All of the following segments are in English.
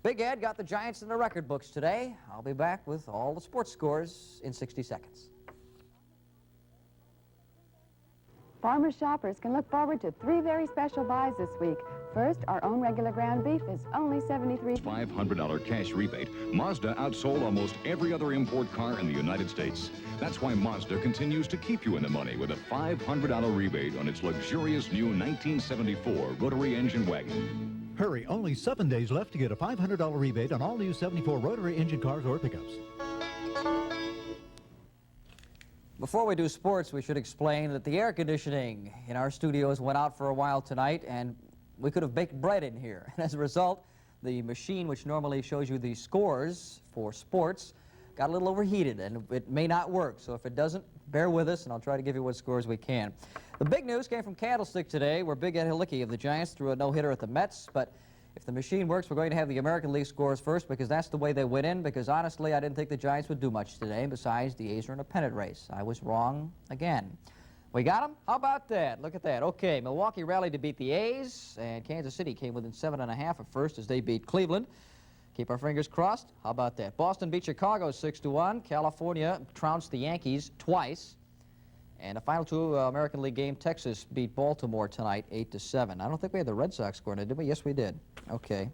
Big Ed got the Giants in the record books today. I'll be back with all the sports scores in 60 seconds. Farmer shoppers can look forward to 3 very special buys this week. First, our own regular ground beef is only $73. $500 cash rebate. Mazda outsold almost every other import car in the United States. That's why Mazda continues to keep you in the money with a $500 rebate on its luxurious new 1974 rotary engine wagon. Hurry, only 7 days left to get a $500 rebate on all new 74 rotary engine cars or pickups. Before we do sports, we should explain that the air conditioning in our studios went out for a while tonight, and we could have baked bread in here. And as a result, the machine, which normally shows you the scores for sports, got a little overheated, and it may not work. So if it doesn't, bear with us, and I'll try to give you what scores we can. The big news came from Candlestick today, where Big Ed Hilicki of the Giants threw a no-hitter at the Mets. But if the machine works, we're going to have the American League scores first, because that's the way they went in, because honestly, I didn't think the Giants would do much today. Besides, the A's are in a pennant race. I was wrong again. We got them? How about that? Look at that. Okay, Milwaukee rallied to beat the A's, and Kansas City came within 7.5 at first as they beat Cleveland. Keep our fingers crossed. How about that? Boston beat Chicago 6-1. California trounced the Yankees twice. And the final 2 American League game, Texas beat Baltimore tonight 8-7. I don't think we had the Red Sox scoring it, did we? Yes, we did. Okay.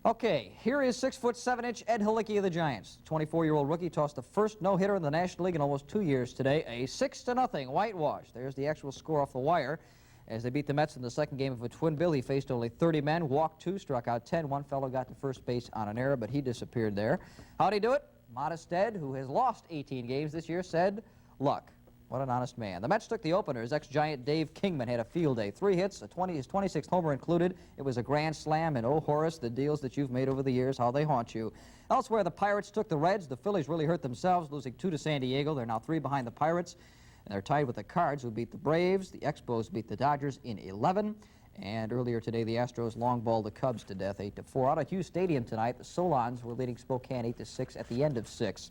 Okay, here is 6'7" Ed Hilicki of the Giants. 24-year-old rookie tossed the first no-hitter in the National League in almost 2 years today. A 6-0 whitewash. There's the actual score off the wire. As they beat the Mets in the second game of a twin bill, he faced only 30 men, walked 2, struck out 10. One fellow got to first base on an error, but he disappeared there. How'd he do it? Modest Ed, who has lost 18 games this year, said, luck. What an honest man. The Mets took the openers. Ex-Giant Dave Kingman had a field day. 3 hits, his 26th homer included. It was a grand slam, and oh, Horace, the deals that you've made over the years, how they haunt you. Elsewhere, the Pirates took the Reds. The Phillies really hurt themselves, losing 2 to San Diego. They're now 3 behind the Pirates. And they're tied with the Cards, who beat the Braves. The Expos beat the Dodgers in 11. And earlier today, the Astros long-balled the Cubs to death 8-4. Out at Hughes Stadium tonight, the Solons were leading Spokane 8-6 at the end of 6.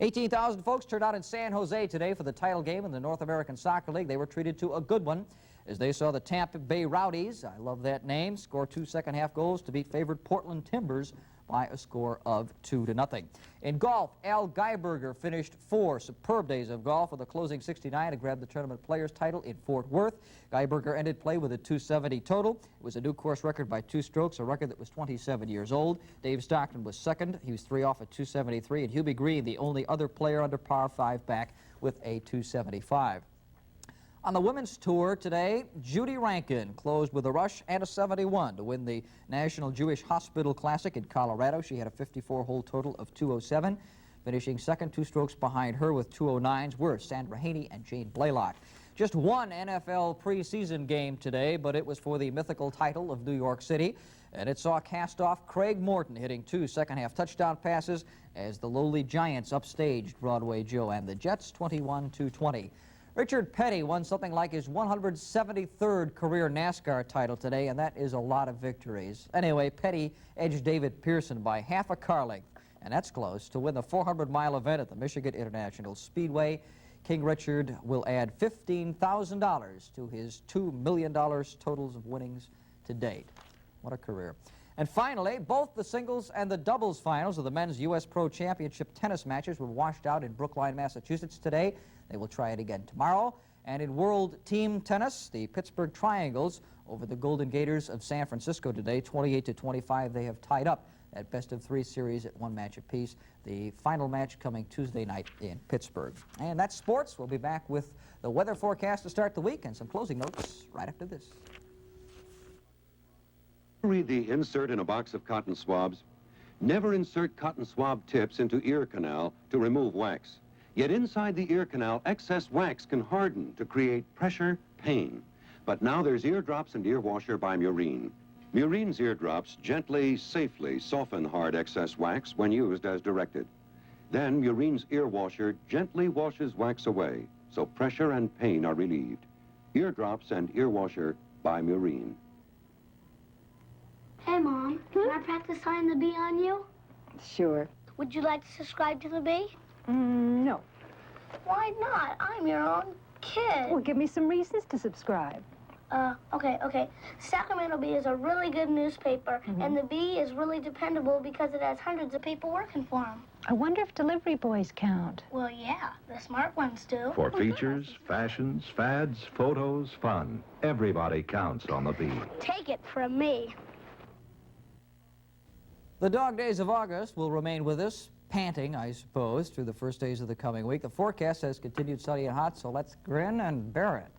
18,000 folks turned out in San Jose today for the title game in the North American Soccer League. They were treated to a good one as they saw the Tampa Bay Rowdies, I love that name, score 2 second-half goals to beat favored Portland Timbers by a score of 2-0. In golf, Al Geiberger finished 4 superb days of golf with a closing 69 to grab the tournament players title in Fort Worth. Geiberger ended play with a 270 total. It was a new course record by 2 strokes, a record that was 27 years old. Dave Stockton was second. He was 3 off at 273, and Hubie Green, the only other player under par 5 back with a 275. On the women's tour today, Judy Rankin closed with a rush and a 71 to win the National Jewish Hospital Classic in Colorado. She had a 54-hole total of 207. Finishing second, 2 strokes behind her with 209s were Sandra Haney and Jane Blaylock. Just one NFL preseason game today, but it was for the mythical title of New York City. And it saw cast-off Craig Morton hitting 2 second-half touchdown passes as the lowly Giants upstaged Broadway Joe and the Jets 21-20. Richard Petty won something like his 173rd career NASCAR title today, and that is a lot of victories. Anyway, Petty edged David Pearson by half a car length, and that's close, to win the 400-mile event at the Michigan International Speedway. King Richard will add $15,000 to his $2 million totals of winnings to date. What a career. And finally, both the singles and the doubles finals of the men's U.S. Pro Championship tennis matches were washed out in Brookline, Massachusetts today. They will try it again tomorrow. And in world team tennis, the Pittsburgh Triangles over the Golden Gators of San Francisco today, 28-25. They have tied up that best-of-3 series at 1 match apiece. The final match coming Tuesday night in Pittsburgh. And that's sports. We'll be back with the weather forecast to start the week and some closing notes right after this. Read the insert in a box of cotton swabs. Never insert cotton swab tips into ear canal to remove wax. Yet inside the ear canal, excess wax can harden to create pressure, pain. But now there's eardrops and ear washer by Murine. Murine's eardrops gently, safely soften hard excess wax when used as directed. Then Murine's ear washer gently washes wax away, so pressure and pain are relieved. Eardrops and ear washer by Murine. Hey, Mom, can I practice tying the bee on you? Sure. Would you like to subscribe to the bee? No. Why not? I'm your own kid. Well, give me some reasons to subscribe. Okay. Sacramento Bee is a really good newspaper, and the Bee is really dependable because it has hundreds of people working for them. I wonder if delivery boys count. Well, yeah, the smart ones do. For features, fashions, fads, photos, fun, everybody counts on the Bee. Take it from me. The dog days of August will remain with us, panting, I suppose, through the first days of the coming week. The forecast says continued sunny and hot, so let's grin and bear it.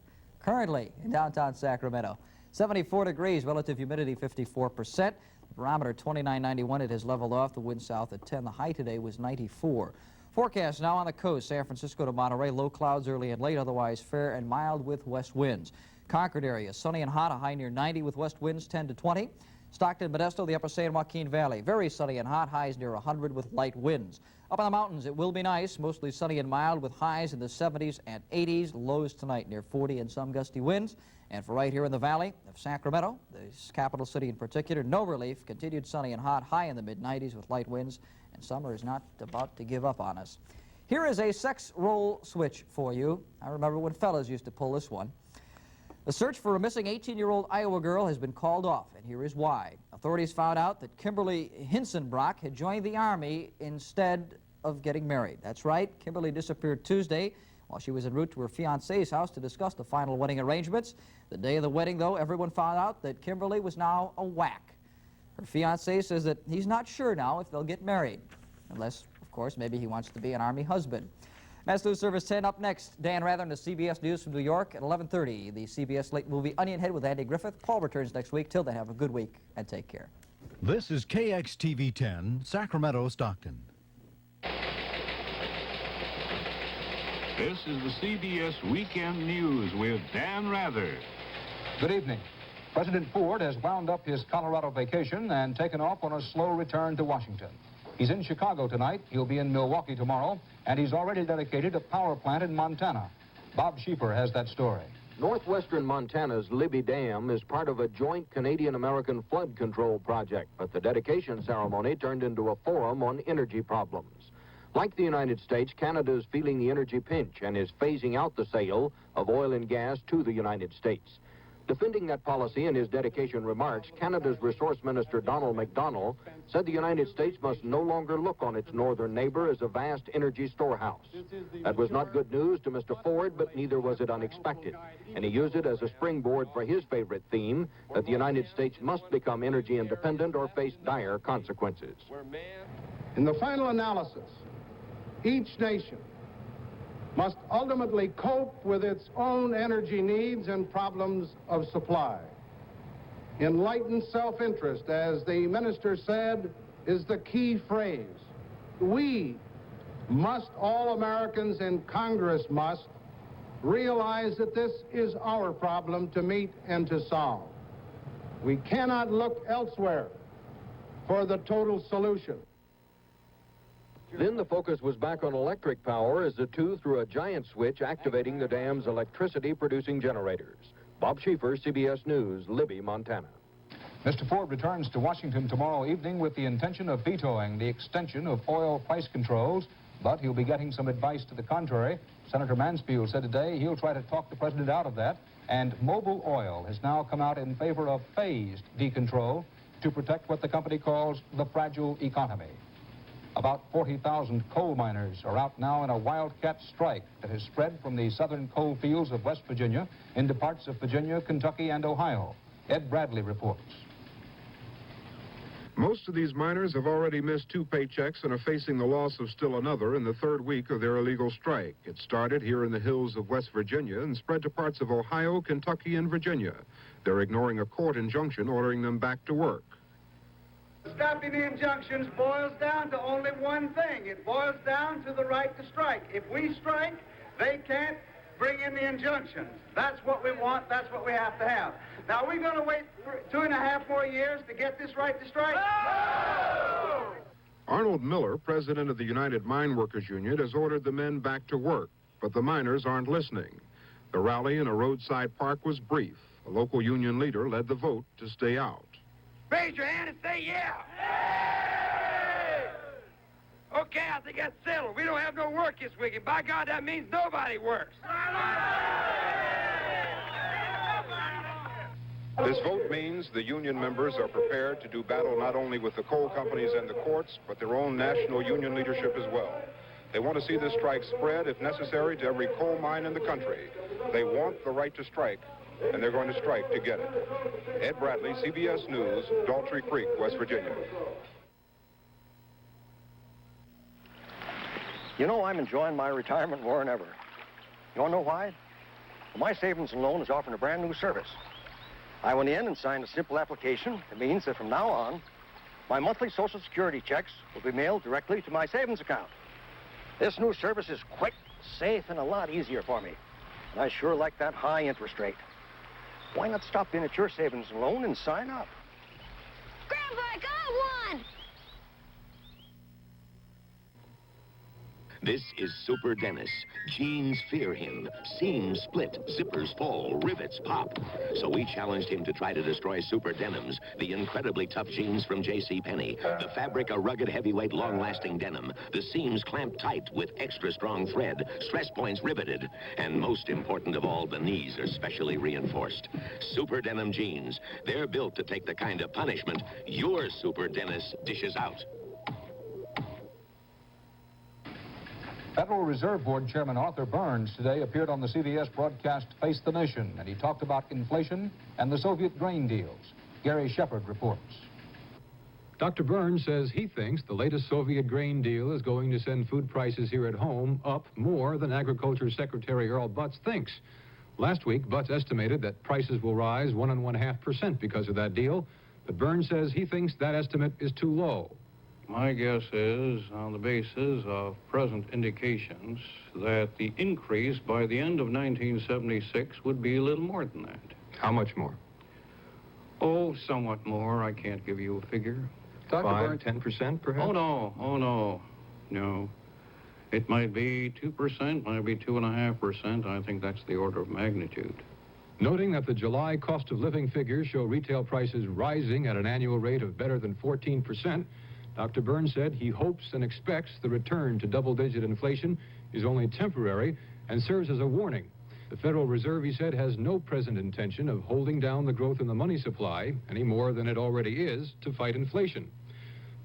Currently in downtown Sacramento, 74 degrees, relative humidity 54%. The barometer 29.91. It has leveled off. The wind south at 10. The high today was 94. Forecast now on the coast, San Francisco to Monterey. Low clouds early and late, otherwise fair and mild with west winds. Concord area, sunny and hot, a high near 90 with west winds 10 to 20. Stockton, Modesto, the upper San Joaquin Valley, very sunny and hot, highs near 100 with light winds. Up on the mountains, it will be nice, mostly sunny and mild with highs in the 70s and 80s, lows tonight near 40 and some gusty winds. And for right here in the valley of Sacramento, the capital city in particular, no relief, continued sunny and hot, high in the mid-90s with light winds, and summer is not about to give up on us. Here is a sex role switch for you. I remember when fellas used to pull this one. The search for a missing 18-year-old Iowa girl has been called off, and here is why. Authorities found out that Kimberly Hinsenbrock had joined the Army instead of getting married. That's right, Kimberly disappeared Tuesday while she was en route to her fiancé's house to discuss the final wedding arrangements. The day of the wedding, though, everyone found out that Kimberly was now a whack. Her fiancé says that he's not sure now if they'll get married, unless, of course, maybe he wants to be an Army husband. Mass News Service 10 up next. Dan Rather and the CBS News from New York at 11:30. The CBS Late Movie Onionhead with Andy Griffith. Paul returns next week. Till then, have a good week and take care. This is KXTV 10, Sacramento, Stockton. This is the CBS Weekend News with Dan Rather. Good evening. President Ford has wound up his Colorado vacation and taken off on a slow return to Washington. He's in Chicago tonight. He'll be in Milwaukee tomorrow. And he's already dedicated a power plant in Montana. Bob Schieffer has that story. Northwestern Montana's Libby Dam is part of a joint Canadian-American flood control project, but the dedication ceremony turned into a forum on energy problems. Like the United States, Canada is feeling the energy pinch and is phasing out the sale of oil and gas to the United States. Defending that policy in his dedication remarks, Canada's Resource Minister Donald MacDonald said the United States must no longer look on its northern neighbor as a vast energy storehouse. That was not good news to Mr. Ford, but neither was it unexpected. And he used it as a springboard for his favorite theme, that the United States must become energy independent or face dire consequences. In the final analysis, each nation must ultimately cope with its own energy needs and problems of supply. Enlightened self-interest, as the minister said, is the key phrase. We must, all Americans in Congress must, realize that this is our problem to meet and to solve. We cannot look elsewhere for the total solution. Then the focus was back on electric power as the two threw a giant switch activating the dam's electricity-producing generators. Bob Schieffer, CBS News, Libby, Montana. Mr. Ford returns to Washington tomorrow evening with the intention of vetoing the extension of oil price controls, but he'll be getting some advice to the contrary. Senator Mansfield said today he'll try to talk the president out of that, and Mobil Oil has now come out in favor of phased decontrol to protect what the company calls the fragile economy. About 40,000 coal miners are out now in a wildcat strike that has spread from the southern coal fields of West Virginia into parts of Virginia, Kentucky, and Ohio. Ed Bradley reports. Most of these miners have already missed 2 paychecks and are facing the loss of still another in the 3rd week of their illegal strike. It started here in the hills of West Virginia and spread to parts of Ohio, Kentucky, and Virginia. They're ignoring a court injunction ordering them back to work. Stopping the injunctions boils down to only one thing. It boils down to the right to strike. If we strike, they can't bring in the injunctions. That's what we want. That's what we have to have. Now, we're going to wait for 2.5 more years to get this right to strike? No! Arnold Miller, president of the United Mine Workers Union, has ordered the men back to work, but the miners aren't listening. The rally in a roadside park was brief. A local union leader led the vote to stay out. Raise your hand and say yeah. Okay, I think that's settled. We don't have no work this week, and by God, that means nobody works. This vote means the union members are prepared to do battle not only with the coal companies and the courts, but their own national union leadership as well. They want to see this strike spread, if necessary, to every coal mine in the country. They want the right to strike, and they're going to strike to get it. Ed Bradley, CBS News, Daltrey Creek, West Virginia. You know, I'm enjoying my retirement more than ever. You want to know why? Well, my savings and loan is offering a brand new service. I went in and signed a simple application. It means that from now on, my monthly Social Security checks will be mailed directly to my savings account. This new service is quick, safe, and a lot easier for me. And I sure like that high interest rate. Why not stop in at your savings and loan and sign up? Grandpa, I got one! This is Super Dennis. Jeans fear him. Seams split, zippers fall, rivets pop. So we challenged him to try to destroy Super Denims, the incredibly tough jeans from JCPenney. The fabric, a rugged, heavyweight, long-lasting denim. The seams clamped tight with extra strong thread, stress points riveted. And most important of all, the knees are specially reinforced. Super Denim jeans. They're built to take the kind of punishment your Super Dennis dishes out. Federal Reserve Board Chairman Arthur Burns today appeared on the CBS broadcast Face the Nation, and he talked about inflation and the Soviet grain deals. Gary Shepard reports. Dr. Burns says he thinks the latest Soviet grain deal is going to send food prices here at home up more than Agriculture Secretary Earl Butz thinks. Last week, Butz estimated that prices will rise 1.5% because of that deal, but Burns says he thinks that estimate is too low. My guess is, on the basis of present indications, that the increase by the end of 1976 would be a little more than that. How much more? Oh, somewhat more. I can't give you a figure. Dr. Burns, 10% perhaps? Oh, no. Oh, no. No. It might be 2%, might be 2.5%. I think that's the order of magnitude. Noting that the July cost of living figures show retail prices rising at an annual rate of better than 14%, Dr. Burns said he hopes and expects the return to double-digit inflation is only temporary and serves as a warning. The Federal Reserve, he said, has no present intention of holding down the growth in the money supply any more than it already is to fight inflation.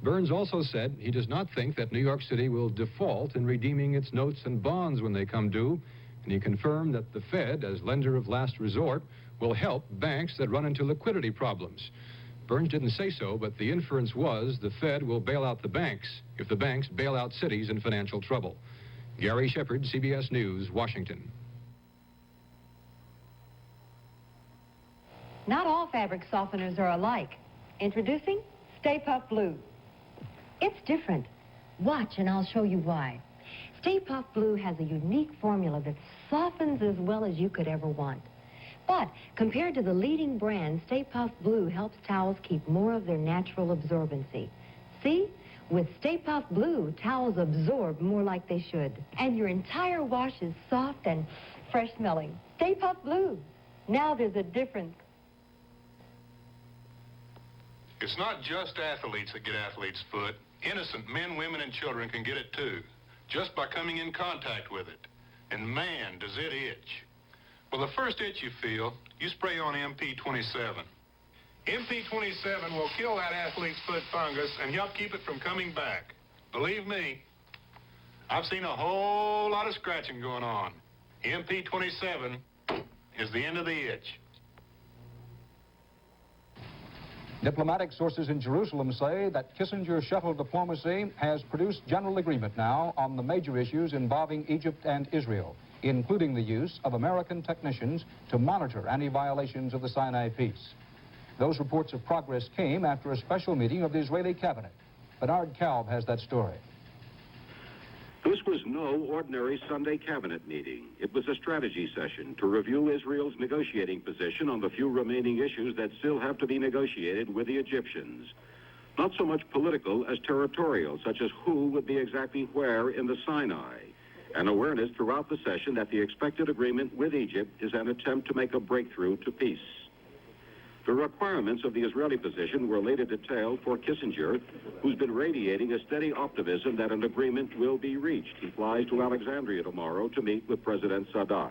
Burns also said he does not think that New York City will default in redeeming its notes and bonds when they come due, and he confirmed that the Fed, as lender of last resort, will help banks that run into liquidity problems. Burns didn't say so, but the inference was the Fed will bail out the banks if the banks bail out cities in financial trouble. Gary Shepard, CBS News, Washington. Not all fabric softeners are alike. Introducing Stay Puft Blue. It's different. Watch and I'll show you why. Stay Puft Blue has a unique formula that softens as well as you could ever want. But compared to the leading brand, Stay Puft Blue helps towels keep more of their natural absorbency. See? With Stay Puft Blue, towels absorb more like they should. And your entire wash is soft and fresh smelling. Stay Puft Blue. Now there's a difference. It's not just athletes that get athlete's foot. Innocent men, women, and children can get it too, just by coming in contact with it. And man, does it itch. Well, the first itch you feel, you spray on MP27. MP27 will kill that athlete's foot fungus and help keep it from coming back. Believe me, I've seen a whole lot of scratching going on. MP27 is the end of the itch. Diplomatic sources in Jerusalem say that Kissinger shuttle diplomacy has produced general agreement now on the major issues involving Egypt and Israel, including the use of American technicians to monitor any violations of the Sinai Peace. Those reports of progress came after a special meeting of the Israeli cabinet. Bernard Kalb has that story. This was no ordinary Sunday cabinet meeting. It was a strategy session to review Israel's negotiating position on the few remaining issues that still have to be negotiated with the Egyptians. Not so much political as territorial, such as who would be exactly where in the Sinai. An awareness throughout the session that the expected agreement with Egypt is an attempt to make a breakthrough to peace. The requirements of the Israeli position were later detailed for Kissinger, who's been radiating a steady optimism that an agreement will be reached. He flies to Alexandria tomorrow to meet with President Sadat.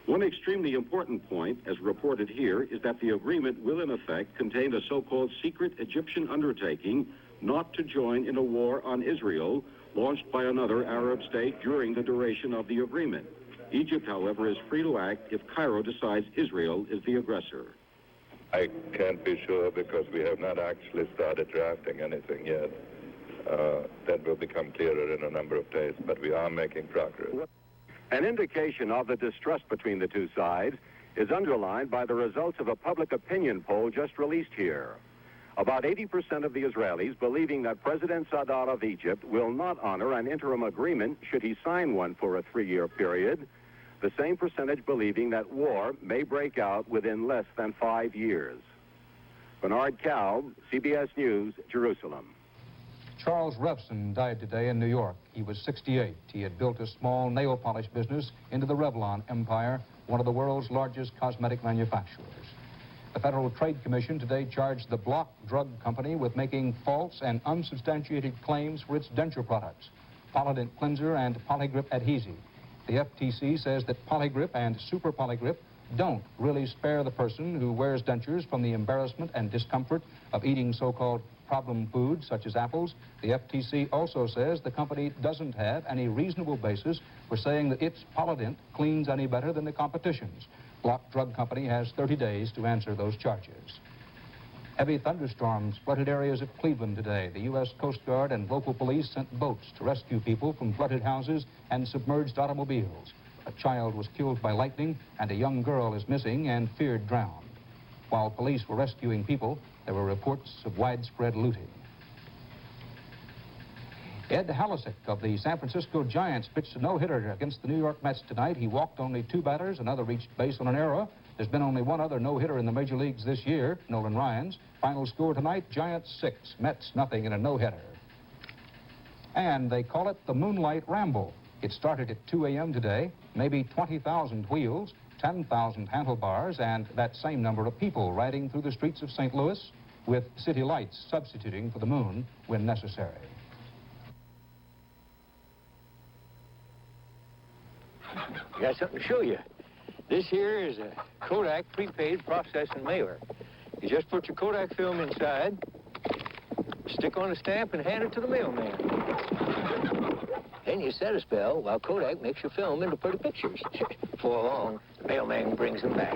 One extremely important point, as reported here, is that the agreement will in effect contain a so-called secret Egyptian undertaking not to join in a war on Israel launched by another Arab state during the duration of the agreement. Egypt, however, is free to act if Cairo decides Israel is the aggressor. I can't be sure because we have not actually started drafting anything yet. That will become clearer in a number of days, but we are making progress. An indication of the distrust between the two sides is underlined by the results of a public opinion poll just released here. About 80% of the Israelis believing that President Sadat of Egypt will not honor an interim agreement should he sign one for a 3-year period. The same percentage believing that war may break out within less than 5 years. Bernard Kalb, CBS News, Jerusalem. Charles Revson died today in New York. He was 68. He had built a small nail polish business into the Revlon empire, one of the world's largest cosmetic manufacturers. The Federal Trade Commission today charged the Block Drug Company with making false and unsubstantiated claims for its denture products, Polydent Cleanser and Polygrip Adhesive. The FTC says that Polygrip and Super Polygrip don't really spare the person who wears dentures from the embarrassment and discomfort of eating so-called problem foods such as apples. The FTC also says the company doesn't have any reasonable basis for saying that its Polydent cleans any better than the competition's. Block Drug Company has 30 days to answer those charges. Heavy thunderstorms flooded areas of Cleveland today. The U.S. Coast Guard and local police sent boats to rescue people from flooded houses and submerged automobiles. A child was killed by lightning, and a young girl is missing and feared drowned. While police were rescuing people, there were reports of widespread looting. Ed Halisick of the San Francisco Giants pitched a no-hitter against the New York Mets tonight. He walked only 2 batters. Another reached base on an error. There's been only one other no-hitter in the major leagues this year, Nolan Ryan's. Final score tonight, Giants 6, Mets nothing in a no-hitter. And they call it the Moonlight Ramble. It started at 2 a.m. today, maybe 20,000 wheels, 10,000 handlebars, and that same number of people riding through the streets of St. Louis, with city lights substituting for the moon when necessary. Got something to show you. This here is a Kodak prepaid processing mailer. You just put your Kodak film inside, stick on a stamp, and hand it to the mailman. Then you set a spell while Kodak makes your film into pretty pictures. Before long, the mailman brings them back,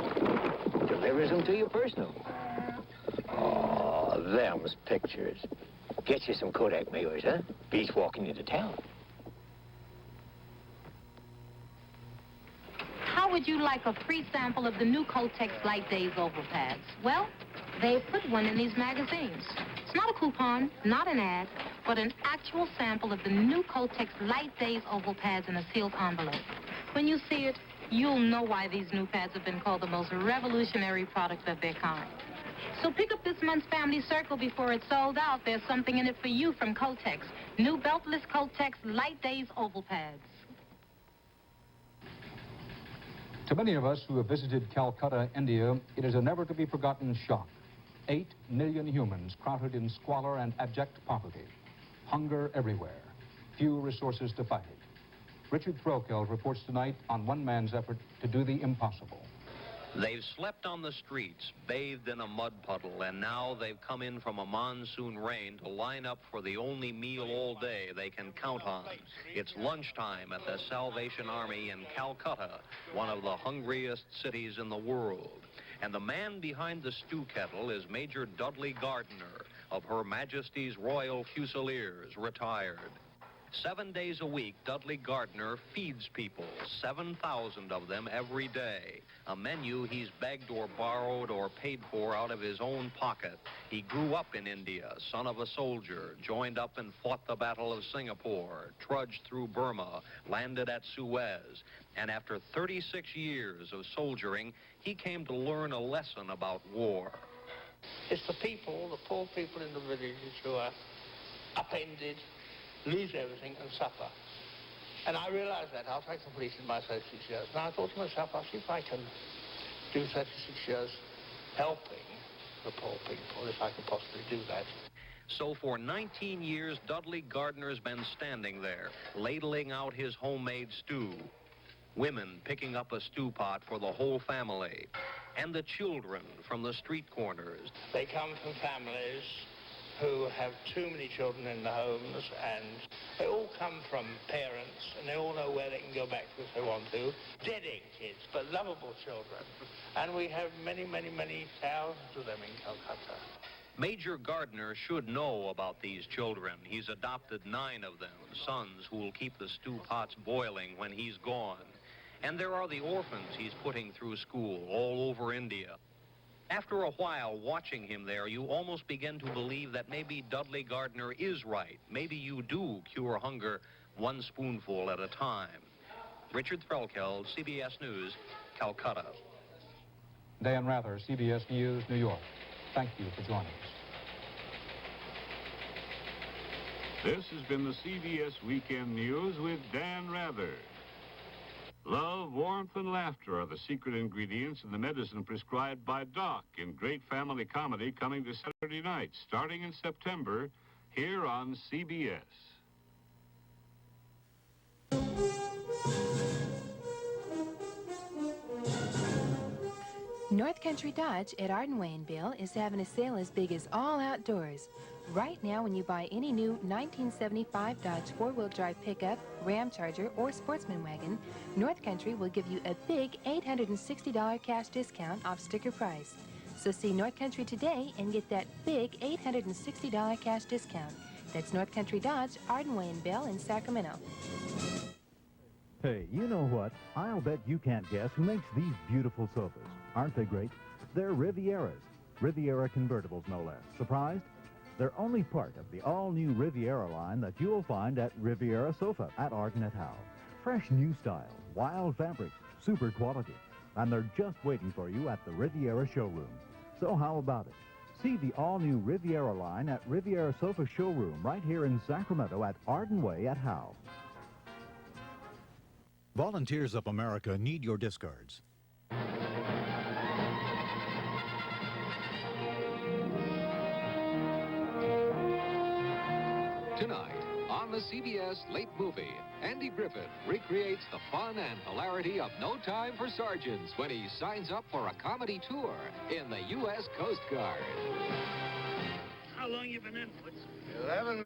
delivers them to you personal. Oh, them's pictures. Get you some Kodak mailers, huh? Beats walking into town. How would you like a free sample of the new Kotex Light Days oval pads? Well, they put one in these magazines. It's not a coupon, not an ad, but an actual sample of the new Kotex Light Days oval pads in a sealed envelope. When you see it, you'll know why these new pads have been called the most revolutionary product of their kind. So pick up this month's Family Circle before it's sold out. There's something in it for you from Kotex. New beltless Kotex Light Days oval pads. To many of us who have visited Calcutta, India, it is a never-to-be-forgotten shock. 8 million humans crowded in squalor and abject poverty. Hunger everywhere. Few resources to fight it. Richard Threlkeld reports tonight on one man's effort to do the impossible. They've slept on the streets, bathed in a mud puddle, and now they've come in from a monsoon rain to line up for the only meal all day they can count on. It's lunchtime at the Salvation Army in Calcutta, one of the hungriest cities in the world. And the man behind the stew kettle is Major Dudley Gardner of Her Majesty's Royal Fusiliers, retired. 7 days a week, Dudley Gardner feeds people, 7,000 of them every day. A menu he's begged or borrowed or paid for out of his own pocket. He grew up in India, son of a soldier, joined up and fought the Battle of Singapore, trudged through Burma, landed at Suez, and after 36 years of soldiering, he came to learn a lesson about war. It's the people, the poor people in the villages who are upended, lose everything and suffer. And I realized that after I completed my 36 years. And I thought to myself, I'll see if I can do 36 years helping the poor people, if I can possibly do that. So for 19 years, Dudley Gardner's been standing there, ladling out his homemade stew. women picking up a stew pot for the whole family, and the children from the street corners. They come from families who have too many children in the homes, and they all come from parents, and they all know where they can go back to if they want to. Dead-egg kids, but lovable children. And we have many, many, many thousands of them in Calcutta. Major Gardner should know about these children. He's adopted 9 of them, sons who will keep the stew pots boiling when he's gone. And there are the orphans he's putting through school all over India. After a while watching him there, you almost begin to believe that maybe Dudley Gardner is right. Maybe you do cure hunger one spoonful at a time. Richard Threlkeld, CBS News, Calcutta. Dan Rather, CBS News, New York. Thank you for joining us. This has been the CBS Weekend News with Dan Rather. Love, warmth, and laughter are the secret ingredients in the medicine prescribed by Doc in great family comedy coming to Saturday night, starting in September, here on CBS. North Country Dodge at Arden Way and Bill is having a sale as big as all outdoors. Right now, when you buy any new 1975 Dodge four-wheel drive pickup, Ram Charger, or Sportsman wagon, North Country will give you a big $860 cash discount off sticker price. So see North Country today and get that big $860 cash discount. That's North Country Dodge, Arden Way and Bill in Sacramento. Hey, you know what? I'll bet you can't guess who makes these beautiful sofas. Aren't they great? They're Rivieras. Riviera convertibles, no less. Surprised? They're only part of the all-new Riviera line that you'll find at Riviera Sofa at Arden at Howe. Fresh new style, wild fabrics, super quality. And they're just waiting for you at the Riviera showroom. So how about it? See the all-new Riviera line at Riviera Sofa showroom right here in Sacramento at Arden Way at Howe. Volunteers of America need your discards. Tonight, on the CBS Late Movie, Andy Griffith recreates the fun and hilarity of No Time for Sergeants when he signs up for a comedy tour in the U.S. Coast Guard. How long you been in, Foots? 11